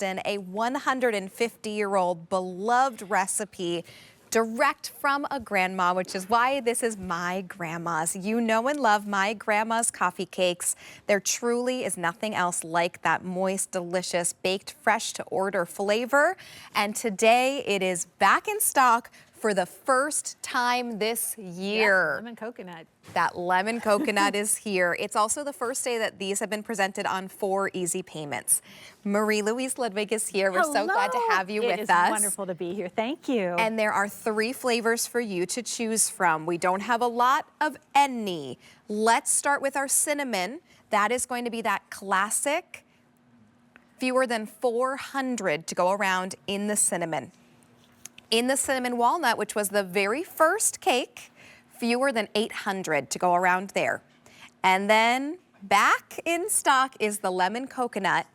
Boston, a 150-year-old beloved recipe direct from a grandma, which is why this is My Grandma's. You know and love My Grandma's coffee cakes. There truly is nothing else like that moist, delicious, baked fresh to order flavor. And today it is back in stock for the first time this year. Yeah, lemon coconut. That lemon coconut is here. It's also the first day that these have been presented on 4 easy payments. Marie-Louise Ludwig is here. We're so glad to have you with us. It is wonderful to be here. Thank you. And there are 3 flavors for you to choose from. We don't have a lot of any. Let's start with our cinnamon. That is going to be that classic, fewer than 400 to go around in the cinnamon. In the cinnamon walnut, which was the very first cake, fewer than 800 to go around there. And then back in stock is the lemon coconut,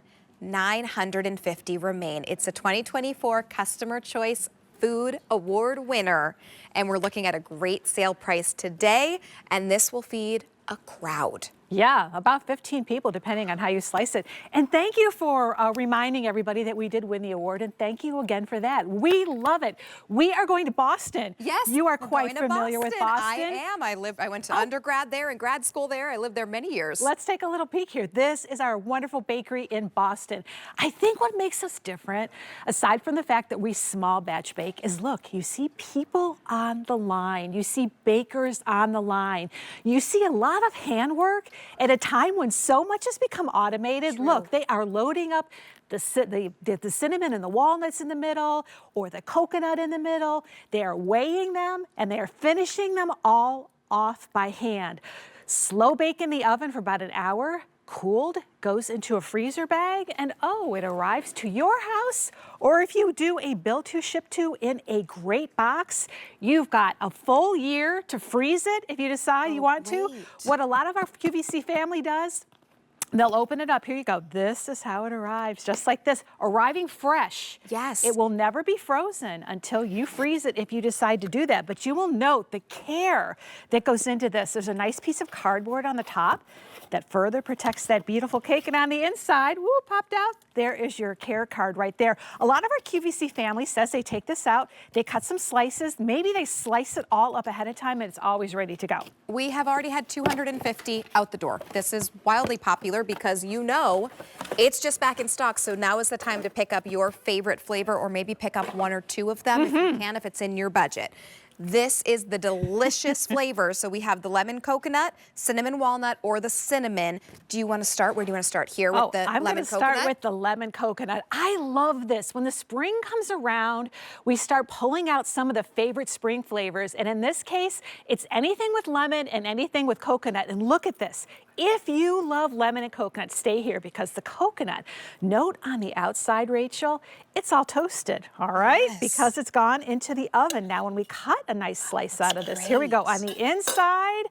950 remain. It's a 2024 Customer Choice Food Award winner, and we're looking at a great sale price today, and this will feed a crowd. Yeah, about 15 people, depending on how you slice it. And thank you for reminding everybody that we did win the award, and thank you again for that. We love it. We are going to Boston. Yes, you are quite familiar with Boston. I am. I went to undergrad there and grad school there. I lived there many years. Let's take a little peek here. This is our wonderful bakery in Boston. I think what makes us different, aside from the fact that we small batch bake, is look, you see people on the line. You see bakers on the line. You see a lot of handwork at a time when so much has become automated. True. Look, they are loading up the cinnamon and the walnuts in the middle, or the coconut in the middle. They are weighing them, and they are finishing them all off by hand. Slow bake in the oven for about an hour, cooled, goes into a freezer bag, and oh, it arrives to your house. Or if you do a build to ship to in a great box, you've got a full year to freeze it if you decide you want to. What a lot of our QVC family does, they'll open it up. Here you go. This is how it arrives, just like this, arriving fresh. Yes. It will never be frozen until you freeze it if you decide to do that. But you will note the care that goes into this. There's a nice piece of cardboard on the top that further protects that beautiful cake. And on the inside, woo, popped out, there is your care card right there. A lot of our QVC family says they take this out, they cut some slices, maybe they slice it all up ahead of time, and it's always ready to go. We have already had 250 out the door. This is wildly popular because you know it's just back in stock, so now is the time to pick up your favorite flavor, or maybe pick up 1 or 2 of them if you can, if it's in your budget. This is the delicious flavor. So we have the lemon coconut, cinnamon walnut, or the cinnamon. Do you want to start? Where do you want to start? Here with the lemon coconut? I'm going to start with the lemon coconut. I love this. When the spring comes around, we start pulling out some of the favorite spring flavors. And in this case, it's anything with lemon and anything with coconut. And look at this. If you love lemon and coconut, stay here, because the coconut, note on the outside, Rachel, it's all toasted, all right? Yes. Because it's gone into the oven. Now, when we cut a nice slice out of this, here we go. On the inside,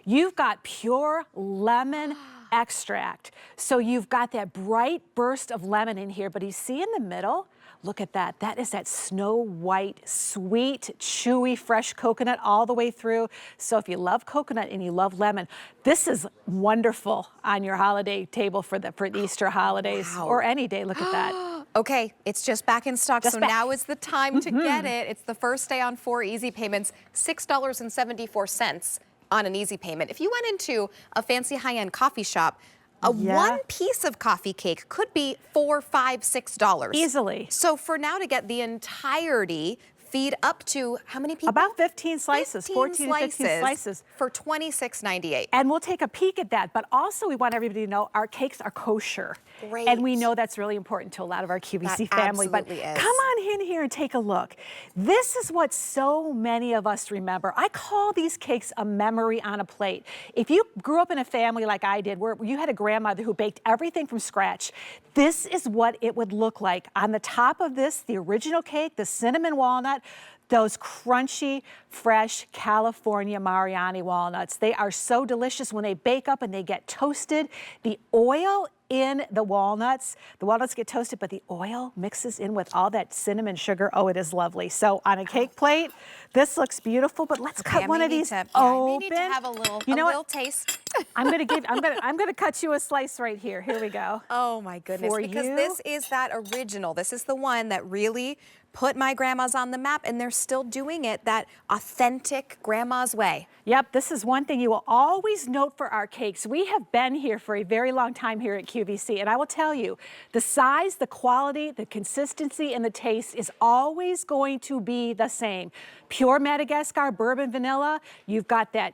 you've got pure lemon extract. So you've got that bright burst of lemon in here, but you see in the middle, look at that. That is that snow white, sweet, chewy, fresh coconut all the way through. So if you love coconut and you love lemon, this is wonderful on your holiday table for the Easter holidays, or any day. Look at that. Okay, it's just back in stock, so now is the time to get it. It's the first day on 4 easy payments, $6.74 on an easy payment. If you went into a fancy high-end coffee shop, one piece of coffee cake could be $4, $5, $6. Easily. So for now to get the entirety, feed up to how many people? About 15 slices, 14 to 15 slices. For $26.98. And we'll take a peek at that. But also, we want everybody to know our cakes are kosher. Great. And we know that's really important to a lot of our QVC family. But come on in here and take a look. This is what so many of us remember. I call these cakes a memory on a plate. If you grew up in a family like I did, where you had a grandmother who baked everything from scratch, this is what it would look like. On the top of this, the original cake, the cinnamon walnut, those crunchy, fresh California Mariani walnuts. They are so delicious when they bake up and they get toasted. The oil in the walnuts. The walnuts get toasted, but the oil mixes in with all that cinnamon sugar. Oh, it is lovely. So on a cake plate, this looks beautiful, but let's cut one of these open. I may need to have a little taste. I'm gonna cut you a slice right here. Here we go. Oh my goodness, because this is that original. This is the one that really put my grandmas on the map, and they're still doing it that authentic grandma's way. Yep, this is one thing you will always note for our cakes. We have been here for a very long time here at QVC, and I will tell you, the size, the quality, the consistency, and the taste is always going to be the same. Pure Madagascar bourbon vanilla, you've got that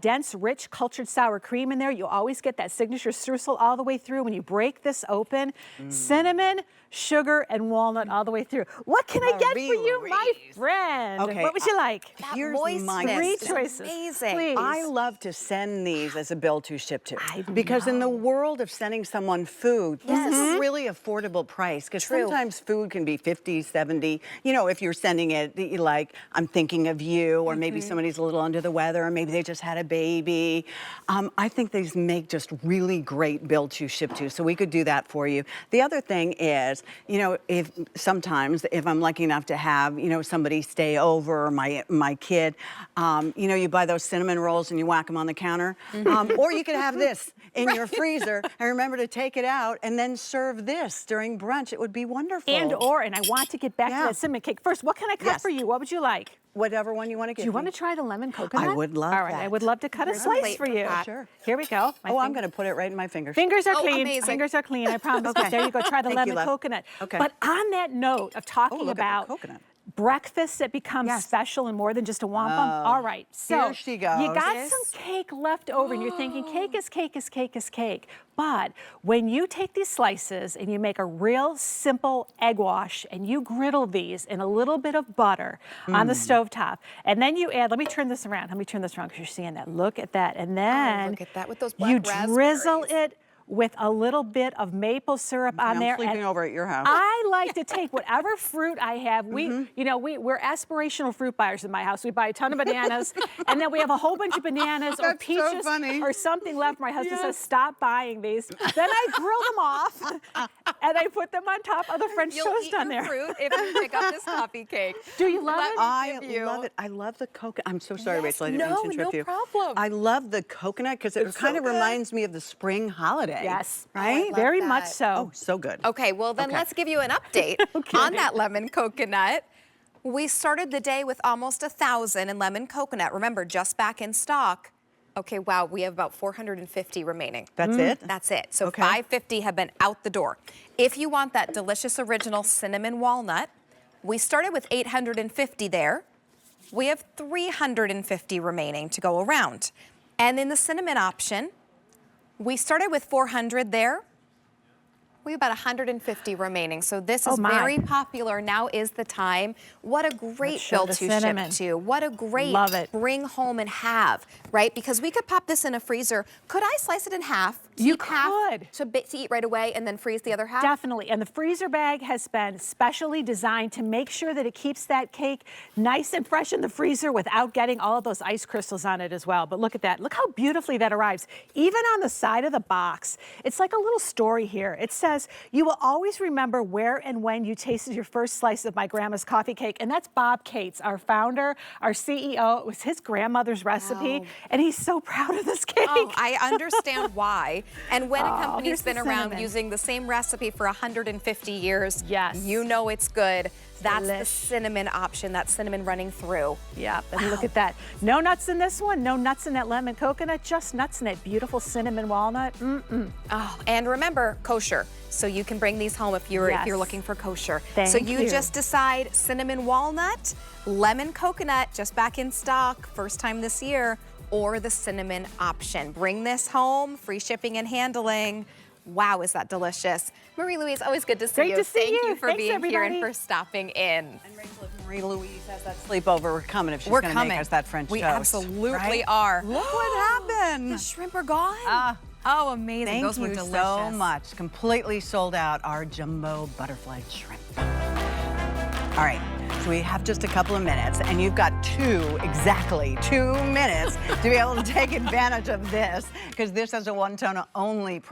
dense, rich, cultured sour cream in there. You always get that signature streusel all the way through. When you break this open, cinnamon, sugar, and walnut all the way through. What can I get for you, my friend? Okay, what would you like? Here's my Three is choices. amazing. Please. I love to send these as a bill to ship to. I Because in the know. world of sending someone food, this is a really affordable price. Because sometimes food can be 50, 70. You know, if you're sending it, like, I'm thinking of you, or maybe somebody's a little under the weather, or maybe they just had a baby. I think these make just really great bill to ship to. So we could do that for you. The other thing is, you know, if I'm lucky enough to have, you know, somebody stay over, or my kid, you know, you buy those cinnamon rolls and you whack them on the counter. Or you could have this in your freezer and remember to take it out and then serve this during brunch. It would be wonderful. And I want to get back to that cinnamon cake. First, what can I cut for you? What would you like? Whatever one you want to get. Do you want to try the lemon coconut? I would love All right, that. I would love to cut a slice for you. Sure. Here we go. I'm going to put it right in my fingers. Fingers are clean. amazing. Fingers are clean, I promise. Okay. There you go. Try the Thank you, lemon love. coconut. Okay. But on that note of talking look at the about coconut. breakfasts that become special and more than just a wampum. All right, so here she goes. you got some cake left over, and you're thinking cake is cake is cake is cake. But when you take these slices and you make a real simple egg wash and you griddle these in a little bit of butter on the stovetop, and then you add, let me turn this around because you're seeing that. Look at that. And then look at that with those you black drizzle raspberries. it with a little bit of maple syrup on there. I'm sleeping and over at your house. I like to take whatever fruit I have. You know, we're aspirational fruit buyers in my house. We buy a ton of bananas, and then we have a whole bunch of bananas or That's so peaches funny. or something left. My husband says, stop buying these. Then I grill them off, and I put them on top of the French You'll toast eat on your there. fruit if you pick up this coffee cake. Do you love it? I love it. I love the coconut. I'm so sorry, Yes, Rachel. I didn't mean to interrupt no you. problem. I love the coconut because it kind of reminds me of the spring holiday. Yes. Right? love Very that. much so. Oh, so good. Okay, well then let's give you an update on that lemon coconut. We started the day with almost 1,000 in lemon coconut. Remember, just back in stock. Okay, wow, we have about 450 remaining. That's it? That's it. So Okay. 550 have been out the door. If you want that delicious original cinnamon walnut, we started with 850 there. We have 350 remaining to go around. And in the cinnamon option, we started with 400 there. We have about 150 remaining. So this is very popular. Now is the time. What a great bill to ship to. What a great bring home and have, right? Because we could pop this in a freezer. Could I slice it in half? You Half could. to eat right away and then freeze the other half? Definitely. And the freezer bag has been specially designed to make sure that it keeps that cake nice and fresh in the freezer without getting all of those ice crystals on it as well. But look at that. Look how beautifully that arrives. Even on the side of the box, it's like a little story here. It says, you will always remember where and when you tasted your first slice of my grandma's coffee cake. And that's Bob Cates, our founder, our CEO. It was his grandmother's recipe. Wow. And he's so proud of this cake. Oh, I understand why. And when a company's here's been the around cinnamon. using the same recipe for 150 years, Yes. you know it's good. That's the Delish. cinnamon option, that cinnamon running through. Yeah, and look at that. No nuts in this one, no nuts in that lemon coconut, just nuts in that beautiful cinnamon walnut. Oh, and remember, kosher. So you can bring these home if you're looking for kosher. So Thank you you. just decide cinnamon walnut, lemon coconut, just back in stock, first time this year, or the cinnamon option. Bring this home, free shipping and handling. Wow, is that delicious. Marie-Louise, always good to see you. Great to see Thank you. you for Thanks, being here and everybody. for stopping in. And Rachel, if Marie-Louise has that sleepover, we're coming if she's We're going to coming. make us that French We toast. absolutely right? are. Look what happened. The shrimp are gone. Oh, amazing. Thank Those were you delicious. so much. Completely sold out our jumbo butterfly shrimp. All right, so we have just a couple of minutes, and you've got exactly 2 minutes to be able to take advantage of this, because this is a one-tone only price.